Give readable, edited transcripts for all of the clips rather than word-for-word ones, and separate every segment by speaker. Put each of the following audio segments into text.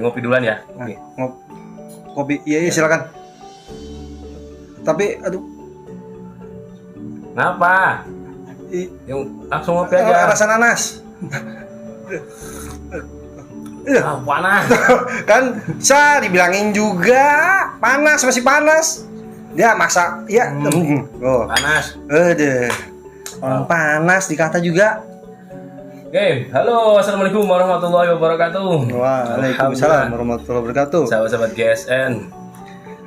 Speaker 1: Ngopi duluan ya.
Speaker 2: Kopi. Iya silakan. Tapi aduh.
Speaker 1: Kenapa? Yang langsung ngopi aja.
Speaker 2: Rasa nanas.
Speaker 1: Panas.
Speaker 2: Kan saya dibilangin juga panas, masih panas. Dia masak. Ya. Oh.
Speaker 1: Panas.
Speaker 2: Orang panas dikata juga.
Speaker 1: Oke, halo, assalamualaikum warahmatullahi wabarakatuh.
Speaker 2: Waalaikumsalam warahmatullahi wabarakatuh.
Speaker 1: Sahabat-sahabat GSN,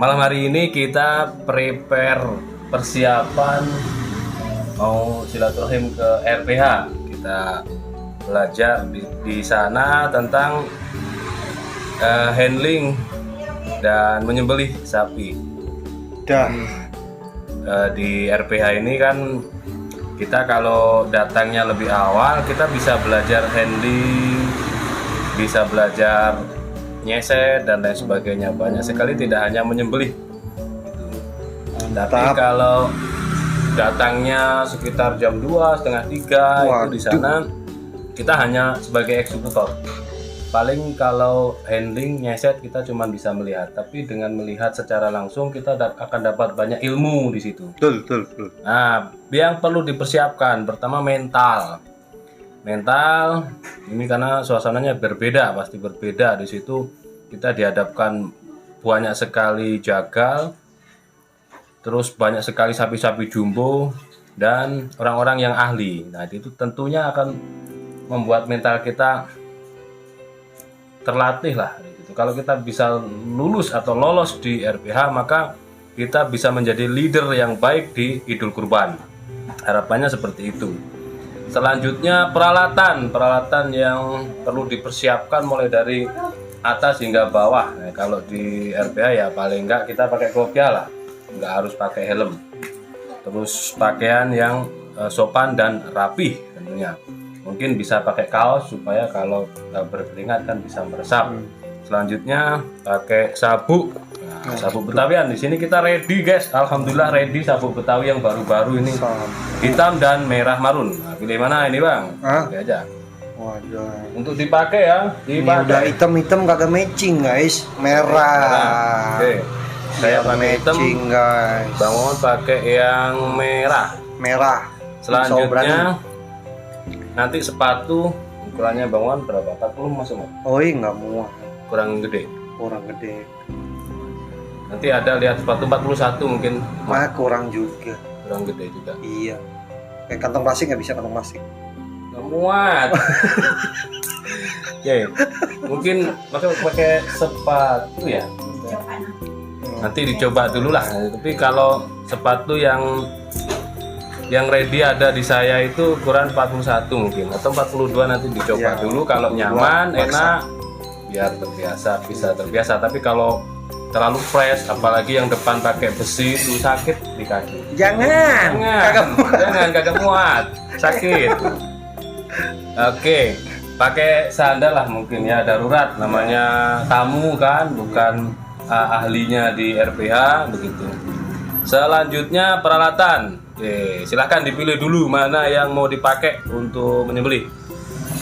Speaker 1: malam hari ini kita prepare persiapan mau silaturahim ke RPH. Kita belajar di sana tentang handling dan menyembelih sapi. Di RPH ini kan kita kalau datangnya lebih awal kita bisa belajar handling, bisa belajar nyeset dan lain sebagainya. Banyak sekali, tidak hanya menyembelih. Tapi kalau datangnya sekitar jam 2, setengah 3 itu di sana kita hanya sebagai eksekutor. Paling kalau handling nyeset kita cuma bisa melihat, tapi dengan melihat secara langsung kita akan dapat banyak ilmu di situ.
Speaker 2: Betul.
Speaker 1: Nah, yang perlu dipersiapkan pertama mental ini karena suasananya berbeda, pasti berbeda. Di situ kita dihadapkan banyak sekali jagal, terus banyak sekali sapi-sapi jumbo dan orang-orang yang ahli. Nah, itu tentunya akan membuat mental kita terlatih lah gitu. Kalau kita bisa lulus atau lolos di RPH, maka kita bisa menjadi leader yang baik di Idul Kurban. Harapannya seperti itu. Selanjutnya peralatan yang perlu dipersiapkan mulai dari atas hingga bawah. Nah, kalau di RPH ya paling enggak kita pakai kopiah lah, enggak harus pakai helm. Terus pakaian yang sopan dan rapih tentunya. Mungkin bisa pakai kaos supaya kalau berkeringat kan bisa meresap. Selanjutnya pakai sabuk. Nah, sabuk Betawian di sini kita ready guys. Alhamdulillah ready sabuk Betawi yang baru-baru ini. Hitam dan merah marun. Nah, pilih mana ini bang? Pilih aja.
Speaker 2: Waduh.
Speaker 1: Untuk dipakai ya.
Speaker 2: Udah hitam kagak matching guys. Merah.
Speaker 1: Oke. Saya pakai hitam.
Speaker 2: Guys.
Speaker 1: Bang Momon pakai yang merah. Selanjutnya nanti sepatu ukurannya Bang Wan berapa? 40 masuk nggak?
Speaker 2: Oh iya nggak muat.
Speaker 1: Kurang gede. Nanti ada lihat sepatu 41 mungkin.
Speaker 2: Kurang juga.
Speaker 1: Kurang gede juga.
Speaker 2: Iya. Kayak kantong plastik nggak bisa kantong plastik.
Speaker 1: Nggak muat. Oke. Mungkin pakai sepatu ya. Nanti dicoba dulu lah. Tapi kalau sepatu yang ready ada di saya itu ukuran 41 mungkin atau 42, nanti dicoba dulu. Kalau nyaman, enak, biar bisa terbiasa. Tapi kalau terlalu fresh, apalagi yang depan pakai besi itu sakit di kaki. Jangan kagak muat, sakit. Oke, pakai sandal lah mungkin ya, darurat, namanya tamu kan, bukan ahlinya di RPH begitu. Selanjutnya peralatan. Oke, silahkan dipilih dulu mana yang mau dipakai untuk menyembelih.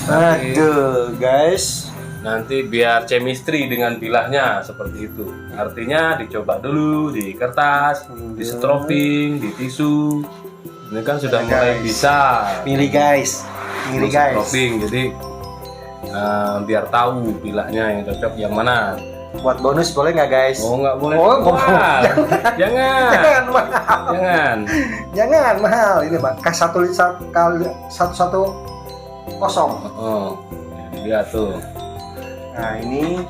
Speaker 2: Aduh guys,
Speaker 1: nanti biar chemistry dengan bilahnya seperti itu. Artinya dicoba dulu di kertas, di stroping, di tisu. Ini kan sudah mulai bisa
Speaker 2: Milih guys. Milih guys.
Speaker 1: stroping, jadi biar tahu bilahnya yang cocok yang mana.
Speaker 2: Buat bonus boleh nggak guys?
Speaker 1: Oh, nggak boleh
Speaker 2: Oh,
Speaker 1: mahal. Jangan.
Speaker 2: Jangan mahal.
Speaker 1: Jangan.
Speaker 2: Jangan mahal ini bang. K1 kali 110.
Speaker 1: Oh, lihat tuh.
Speaker 2: Nah ini,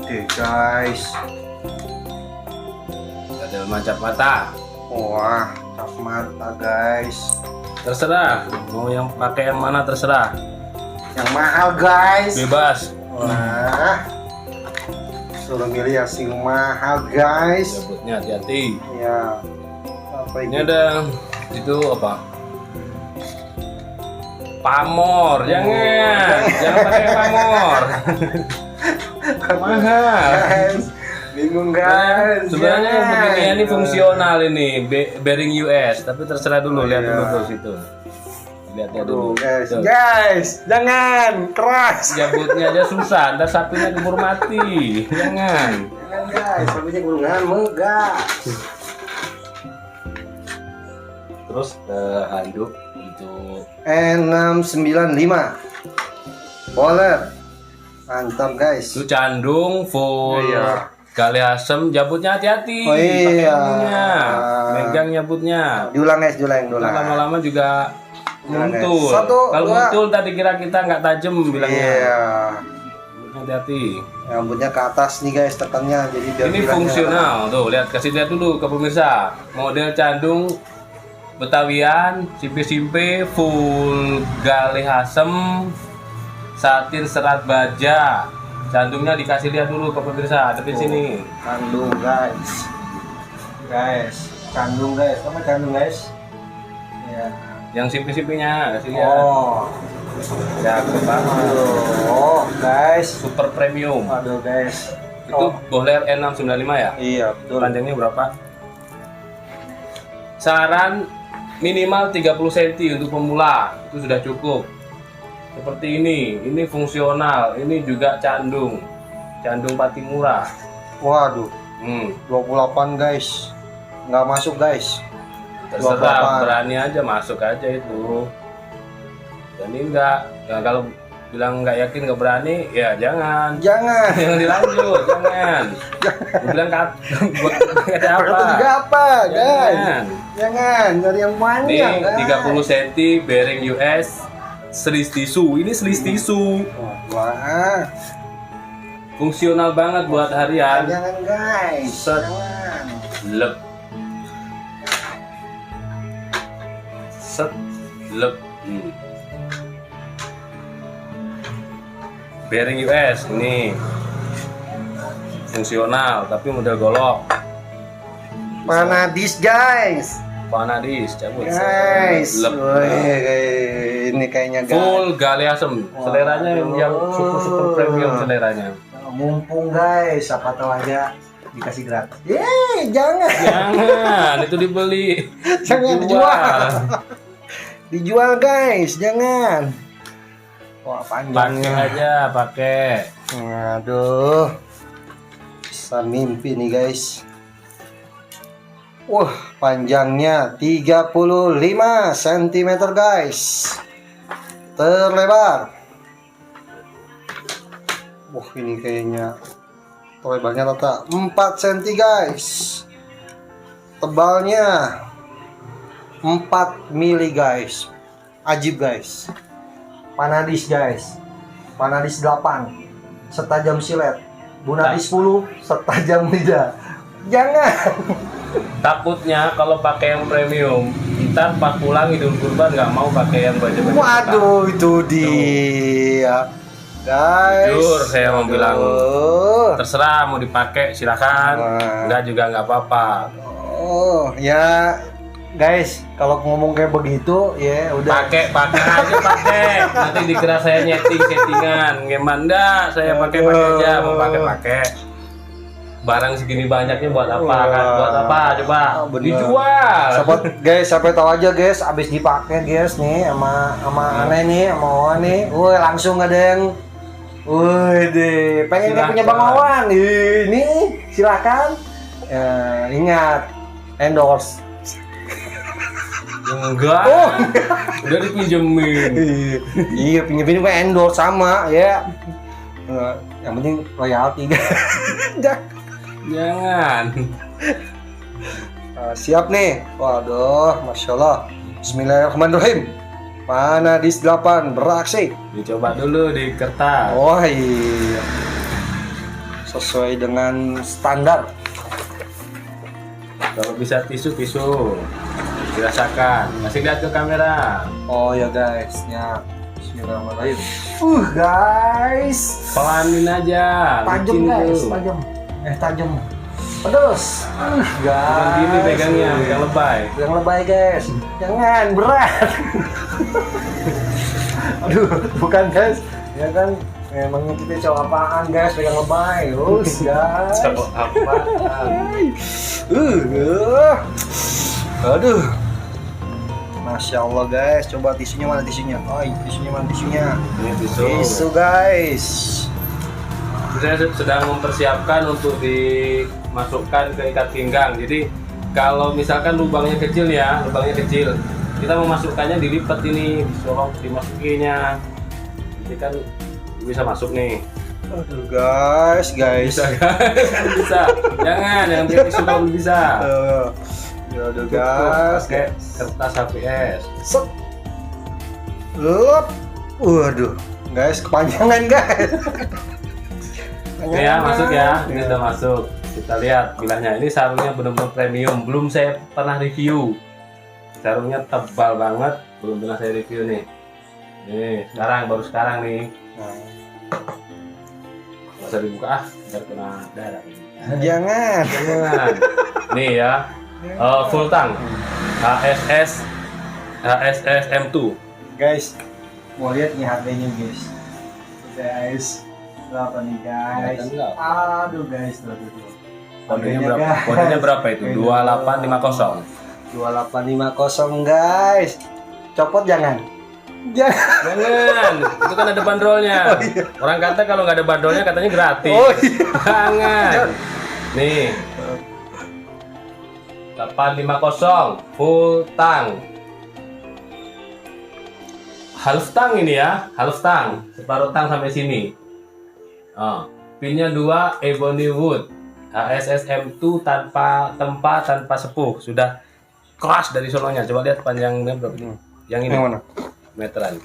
Speaker 2: gede guys.
Speaker 1: Ada macam mata.
Speaker 2: Wah, cap mata guys.
Speaker 1: Terserah, mau yang pakai yang mana terserah.
Speaker 2: Yang mahal guys.
Speaker 1: Bebas.
Speaker 2: Wah, suruh milih yang mahal guys.
Speaker 1: Cabutnya hati-hati.
Speaker 2: Ya. Apa
Speaker 1: Ini
Speaker 2: ini?
Speaker 1: ada itu apa? Pamor, jangan pakai pamor. Mahal.
Speaker 2: Guys, bingung guys.
Speaker 1: Sebenarnya
Speaker 2: Jangan.
Speaker 1: begini ini fungsional ini, bearing US, tapi terserah dulu, lihat
Speaker 2: Iya.
Speaker 1: dulu tuh situ. Lihat dulu.
Speaker 2: Aduh, guys.
Speaker 1: Tuh.
Speaker 2: Guys, jangan keras.
Speaker 1: Jabutnya aja susah, ntar sapinya keburu mati. Jangan.
Speaker 2: Jangan guys, sapinya gulungan megah.
Speaker 1: Terus handuk untuk
Speaker 2: N695 Boler. Mantap guys.
Speaker 1: itu candung full
Speaker 2: Iya.
Speaker 1: gali asem, jabutnya hati-hati.
Speaker 2: Oh, iya.
Speaker 1: Pakai ilmunya. Megang nyabutnya.
Speaker 2: Diulang guys, diulang.
Speaker 1: Ntar lama-lama juga
Speaker 2: Diulang, guys.
Speaker 1: muntul.
Speaker 2: Satu,
Speaker 1: Kalau
Speaker 2: dua.
Speaker 1: muntul tadi kira kita nggak tajam bilangnya.
Speaker 2: Iya.
Speaker 1: Hati-hati.
Speaker 2: Rambutnya ke atas nih guys, tekannya jadi biar
Speaker 1: Ini
Speaker 2: bilangnya-
Speaker 1: fungsional. Tuh, lihat, kasih lihat dulu ke pemirsa. Model candung Betawian, simpe-simpe, full gali asem, satin serat baja. Candungnya dikasih lihat dulu ke pemirsa, depan sini.
Speaker 2: Kandung guys. Guys, kandung guys. Apa kandung guys? Ya.
Speaker 1: Yang simpe-simpenya kasih lihat.
Speaker 2: Oh.
Speaker 1: Cakep banget.
Speaker 2: Oh, guys.
Speaker 1: Super premium.
Speaker 2: Aduh guys.
Speaker 1: Itu Bohler N695 ya?
Speaker 2: Iya, betul.
Speaker 1: Panjangnya berapa? Saran minimal 30 cm untuk pemula, itu sudah cukup. Seperti ini fungsional, ini juga candung Patimura.
Speaker 2: Waduh,
Speaker 1: 28
Speaker 2: 28 guys. Nggak masuk guys.
Speaker 1: Terserah,
Speaker 2: 28.
Speaker 1: berani aja masuk aja itu. Dan ini enggak, nah, kalau bilang nggak yakin nggak berani, ya jangan.
Speaker 2: Jangan.
Speaker 1: Jangan dilanjut, jangan. Gue bilang kata apa?
Speaker 2: Kata juga apa, guys?
Speaker 1: Jangan.
Speaker 2: Jangan, dari yang
Speaker 1: Ini
Speaker 2: panjang.
Speaker 1: 30 cm bearing US selis tisu. Ini selis tisu.
Speaker 2: Wah,
Speaker 1: Fungsional banget buat harian.
Speaker 2: jangan guys.
Speaker 1: Set.
Speaker 2: Jangan.
Speaker 1: Lep. Set. Lep. Bearing US ini fungsional tapi model golok.
Speaker 2: Panadis guys.
Speaker 1: Panadis cabut.
Speaker 2: Guys.
Speaker 1: Lep.
Speaker 2: Wih, ini kayaknya guys.
Speaker 1: Full gali asem. Seleranya yang super premium seleranya.
Speaker 2: Mumpung guys, siapa tahu aja dikasih gratis. Jangan.
Speaker 1: Jangan, itu dibeli.
Speaker 2: Jangan dijual. Dijual guys, jangan. Wah,
Speaker 1: Pakai
Speaker 2: panjangnya.
Speaker 1: aja, pakai.
Speaker 2: Aduh. Bisa mimpi nih guys. Wah, panjangnya 35 cm guys. Terlebar. Wah, ini kayaknya lebarnya rata 4 cm guys. Tebalnya 4 mili guys. Ajib guys. Panadis guys. Panadis 8 setajam silet. Bunadis 10 setajam lidah. Jangan.
Speaker 1: Takutnya kalau pakai yang premium, ntar pas pulang Idul Kurban nggak mau pakai yang baju-baju.
Speaker 2: Waduh, itu dia. Guys.
Speaker 1: Jujur, saya mau
Speaker 2: Aduh.
Speaker 1: bilang, terserah mau dipakai silakan,
Speaker 2: Wah.
Speaker 1: nggak juga nggak apa-apa.
Speaker 2: Oh, ya guys, kalau ngomong kayak begitu ya udah.
Speaker 1: Pakai aja pakai. Nanti dikira saya settingan. Gimana? Saya pakai aja, mau pakai. Barang segini banyaknya buat apa kan? Buat apa? Coba
Speaker 2: Bener.
Speaker 1: dijual.
Speaker 2: Siapa tahu aja guys, abis dipakai guys nih sama aneh nih, sama Owa nih, wah langsung ada yang Wih deh, pengen kayak punya Bang Wawan. Ini silakan. Ingat, endorse.
Speaker 1: Enggak. Udah dipinjemin.
Speaker 2: Iya, pinjemin gue endorse sama ya. Yang penting royalti.
Speaker 1: Jangan.
Speaker 2: Siap nih. Waduh, masya Allah. Bismillahirrahmanirrahim. Mana dis 8 beraksi.
Speaker 1: Dicoba dulu di kertas.
Speaker 2: Oh iya. Sesuai dengan standar.
Speaker 1: Kalau bisa tisu dirasakan. Masih lihat ke kamera.
Speaker 2: Oh ya guys, ya. Bismillahirrahmanirrahim. Guys.
Speaker 1: Pelanin aja.
Speaker 2: Tajam
Speaker 1: bikin
Speaker 2: guys,
Speaker 1: dulu.
Speaker 2: tajam. Tajam. Pedes. Guys.
Speaker 1: Bukan gini pegangnya, yang lebay.
Speaker 2: Yang lebay guys. Jangan berat. Aduh, bukan guys. Ya kan memangnya kita cowok apaan guys, pegang lebay. Terus guys.
Speaker 1: Cowok apaan?
Speaker 2: Aduh. Masya Allah guys, coba tisunya mana tisunya? Oh, tisunya mana tisunya?
Speaker 1: Ini tisu.
Speaker 2: Tisu guys.
Speaker 1: Saya sedang mempersiapkan untuk dimasukkan ke ikat pinggang. Jadi kalau misalkan lubangnya kecil ya, kita memasukkannya dilipat ini, disolok, dimasukinya. Jadi kan bisa masuk nih.
Speaker 2: Aduh guys.
Speaker 1: Bisa kan? Bisa. Jangan pakai tisu kalau belum bisa.
Speaker 2: Aduh guys,
Speaker 1: Pakai kertas HVS.
Speaker 2: Set. Waduh, guys, kepanjangan guys.
Speaker 1: Oke ya, masuk ya. Ini sudah masuk. Kita lihat bilahnya. Ini sarungnya benar-benar premium. Belum saya pernah review. Sarungnya tebal banget. Belum pernah saya review nih. Nih, baru sekarang nih. Nggak usah dibuka biar kena darah.
Speaker 2: Jangan.
Speaker 1: Nih ya. Full tang. HSS M2.
Speaker 2: Guys, mau lihat nih harganya guys. Guys, berapa nih guys? Aduh guys, tuh.
Speaker 1: Kodenya berapa itu? 2850.
Speaker 2: 2850 guys. Copot jangan.
Speaker 1: Jangan, itu kan ada bandrolnya.
Speaker 2: Oh, iya.
Speaker 1: Orang kata kalau nggak ada bandrolnya katanya gratis.
Speaker 2: Oh iya.
Speaker 1: Jangan. Nih. 850 full tang. Half tang ini ya, half tang, separuh tang sampai sini. Pinnya 2 ebony wood. HSS M2 tanpa tempa, tanpa sepuh, sudah keras dari sononya. Coba lihat panjangnya berapa ini. Yang ini.
Speaker 2: Yang mana?
Speaker 1: Meteran.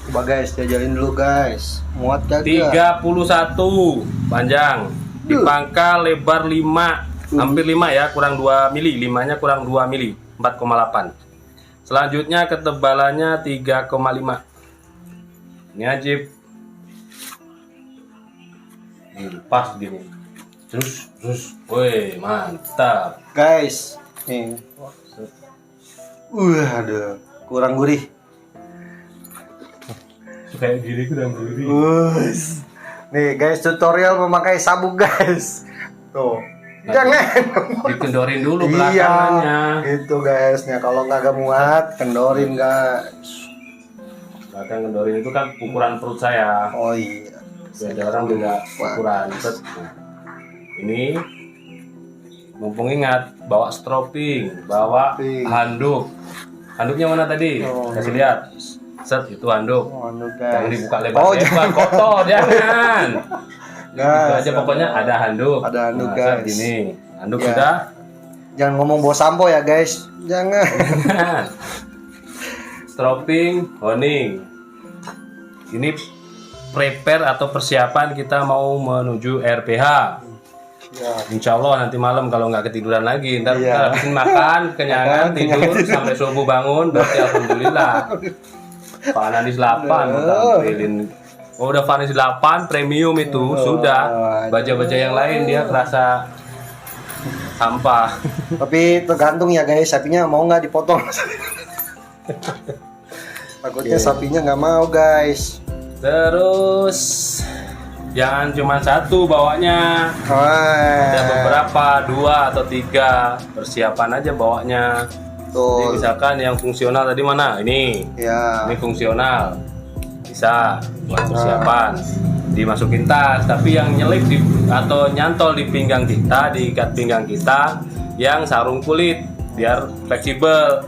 Speaker 2: Coba guys, jajalin dulu guys. Muat kagak?
Speaker 1: 31 panjang. Di pangkal lebar 5, hampir 5 ya, kurang 2 mili. 5-nya kurang 2 mili, 4,8. Selanjutnya ketebalannya 3,5. Ini ajib. Pas gini. Terus. Woi, mantap.
Speaker 2: Guys, nih. Aduh, kurang gurih.
Speaker 1: Kayak gini kurang gurih.
Speaker 2: Nih guys, tutorial memakai sabuk guys. Tuh. Jangan.
Speaker 1: Dikendorin dulu
Speaker 2: Iya,
Speaker 1: belakangannya.
Speaker 2: gitu guys. Nah, kalau nggak muat, kendorin guys.
Speaker 1: Belakang kendorin itu kan ukuran perut saya.
Speaker 2: Oh iya.
Speaker 1: Beda orang beda ukuran. Set. Nah, ini mumpung ingat bawa stropping, bawa handuk. Handuknya mana tadi? Kasih lihat. Set, itu handuk. Jangan dibuka lebar-lebar, kotor, jangan. Itu aja pokoknya ada handuk.
Speaker 2: Ada handuk
Speaker 1: Set,
Speaker 2: guys.
Speaker 1: gini. Handuk
Speaker 2: Ya.
Speaker 1: sudah.
Speaker 2: Jangan ngomong bawa sampo ya guys. Jangan.
Speaker 1: Stropping, honing. Ini prepare atau persiapan kita mau menuju RPH.
Speaker 2: Ya.
Speaker 1: Insya Allah nanti malam kalau nggak ketiduran lagi, ntar
Speaker 2: Iya.
Speaker 1: kita habisin makan, kenyangan, tidur sampai subuh bangun, berarti alhamdulillah. Pak Ananis 8 tampilin. Oh, udah Vanis 8 premium itu sudah. Baja-baja yang lain dia kerasa sampah.
Speaker 2: Tapi tergantung ya guys, sapinya mau nggak dipotong. Takutnya sapinya nggak mau guys.
Speaker 1: Terus jangan cuma satu bawanya. Ada beberapa, 2 atau 3 persiapan aja bawanya. Jadi
Speaker 2: Tuh.
Speaker 1: misalkan yang fungsional tadi mana? Ini.
Speaker 2: Ya.
Speaker 1: Ini fungsional. bisa buat persiapan dimasukin tas, tapi yang nyelip atau nyantol di pinggang kita, diikat pinggang kita yang sarung kulit biar fleksibel.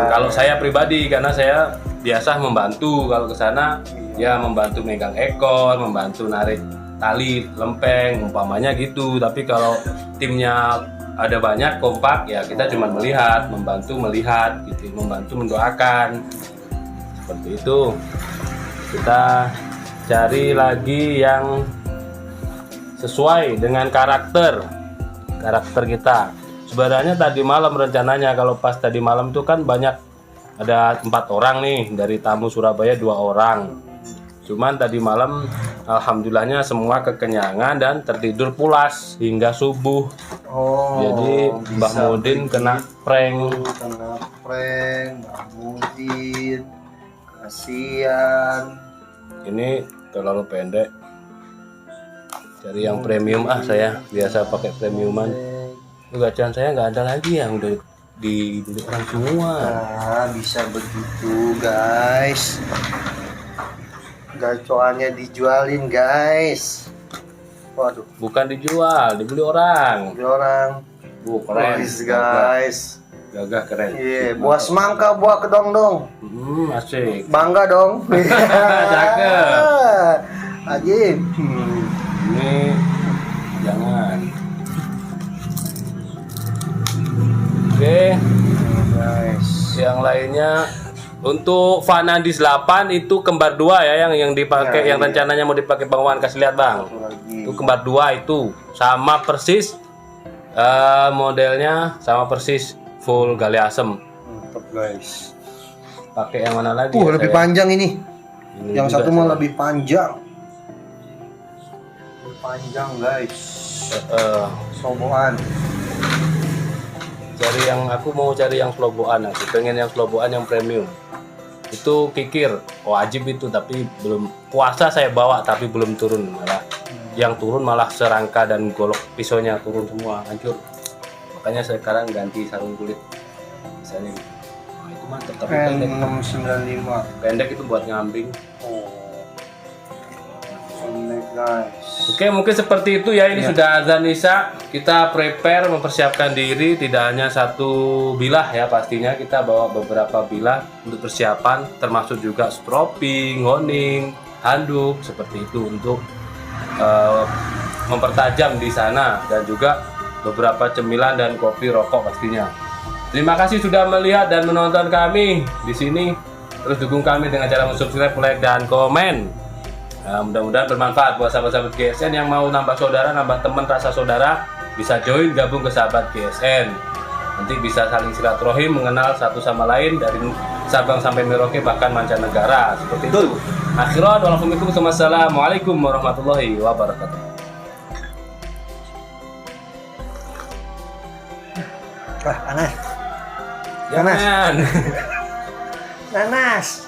Speaker 1: Kalau saya pribadi, karena saya biasa membantu kalau ke sana, ya membantu megang ekor, membantu narik tali lempeng umpamanya gitu. Tapi kalau timnya ada banyak kompak, ya kita cuma melihat, membantu melihat gitu, membantu mendoakan seperti itu. Kita cari lagi yang sesuai dengan karakter kita. Sebenarnya tadi malam rencananya, kalau pas tadi malam itu kan banyak, ada 4 orang nih dari tamu Surabaya, 2 orang. Cuman tadi malam alhamdulillahnya semua kekenyangan dan tertidur pulas hingga subuh. Jadi Mbah Mudin kena prank.
Speaker 2: Mbah Mudin, kasihan.
Speaker 1: Ini terlalu pendek. Cari yang premium saya biasa pakai premiuman. Gacan saya nggak ada lagi, yang udah dibeli orang semua.
Speaker 2: Nah, bisa begitu guys. Gacoannya dijualin guys. Waduh,
Speaker 1: Bukan dijual, dibeli orang.
Speaker 2: ini orang.
Speaker 1: Keren
Speaker 2: Guys.
Speaker 1: gagah keren.
Speaker 2: Iya, buah semangka, buah kedong dong.
Speaker 1: Asik.
Speaker 2: Bangga dong.
Speaker 1: Cakep.
Speaker 2: Ajib.
Speaker 1: Ini jangan. Oke,
Speaker 2: Guys.
Speaker 1: yang lainnya untuk Vanadis 8 itu kembar 2 ya, yang dipakai,
Speaker 2: Ya,
Speaker 1: yang rencananya mau dipakai Bang Wan, kasih lihat Bang.
Speaker 2: Satu lagi.
Speaker 1: Itu kembar 2 itu sama persis, modelnya sama persis, full gali asem.
Speaker 2: Mantap guys.
Speaker 1: Pakai yang mana lagi?
Speaker 2: Lebih panjang ini.
Speaker 1: Ini
Speaker 2: Yang
Speaker 1: juga
Speaker 2: satu
Speaker 1: saya.
Speaker 2: mah lebih panjang. Lebih panjang guys. Soboan.
Speaker 1: Aku mau cari yang sloboan, aku pengen yang sloboan yang premium. Itu kikir wajib itu, tapi belum, puasa saya bawa tapi belum turun, malah yang turun malah serangka dan golok pisaunya turun semua, hancur. Makanya saya sekarang ganti sarung kulit misalnya gitu. Nah, itu mantap, tapi pendek.
Speaker 2: N695.
Speaker 1: Pendek itu buat ngambing.
Speaker 2: Pendek guys.
Speaker 1: Oke, mungkin seperti itu ya. Ini sudah azan Isya. Kita prepare, mempersiapkan diri. Tidak hanya satu bilah ya, pastinya kita bawa beberapa bilah untuk persiapan, termasuk juga stropping, honing, handuk seperti itu untuk mempertajam di sana, dan juga beberapa cemilan dan kopi rokok pastinya. Terima kasih sudah melihat dan menonton kami di sini. Terus dukung kami dengan cara subscribe, like, dan komen. Nah, mudah-mudahan bermanfaat buat sahabat-sahabat GSN yang mau nambah saudara, nambah teman rasa saudara, bisa join gabung ke sahabat GSN. Nanti bisa saling silaturahim, mengenal satu sama lain dari Sabang sampai Merauke, bahkan mancanegara seperti itu. Akhirat, wassalamualaikum warahmatullahi wabarakatuh.
Speaker 2: Wah, panas.
Speaker 1: Jangan.
Speaker 2: Panas.